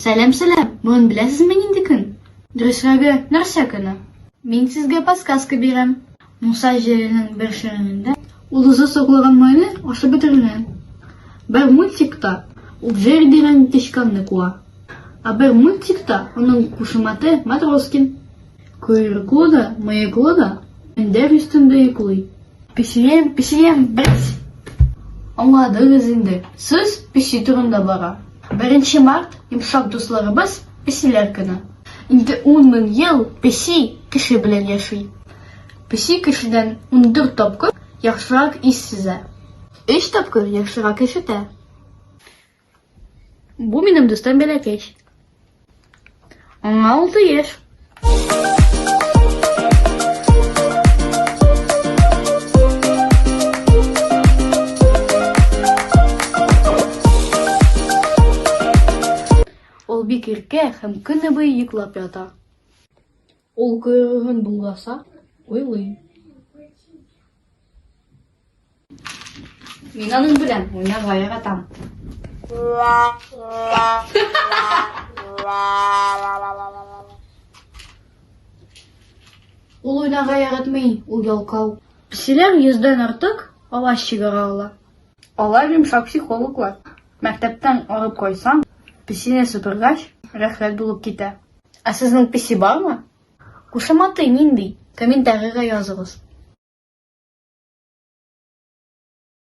Сәлем, бүген беләсезме инде көн? Дөресрәге, нәрсә көне? Мин сезгә подсказка бирәм. Муса җиренең бер шигырендә ул үзе сакланган майны ашап бетергән. Бер мультикта ул җир дигән тишканны куа. А бер мультикта аның кушаматы Матроскин. Койрыклы да, мыеклы да, мендәр өстендә йоклый. Песием, бәс! Аңладыгыз инде. Сез песи турында бара. 1 март йомшак дусларыбыз песиләр көне. Инде 10 мең ел песи кеше белән яши. Песи кешедән 14 тапкыр яхшырак ис сизә. 3 тапкыр яхшырак ишетә. Бу минем дустым Бәләкәч. Аңа 6 яшь. Ул бик иркә һәм көне буе йоклап ята. Ул койрыгын булгаса, уйлый. Мин аның белән уйнарга яратам. Ул уйнарга яратмый, ул ялкау. Песиләр 100дән артык алаш чыгара ала. Алар йомшак психологлар. Мәктәптән арып кайсаң, песине сыпыргач, рәхәт булып китә. Ә сезнең песи бармы? Кушаматы нинди? Комментарийга языгыз.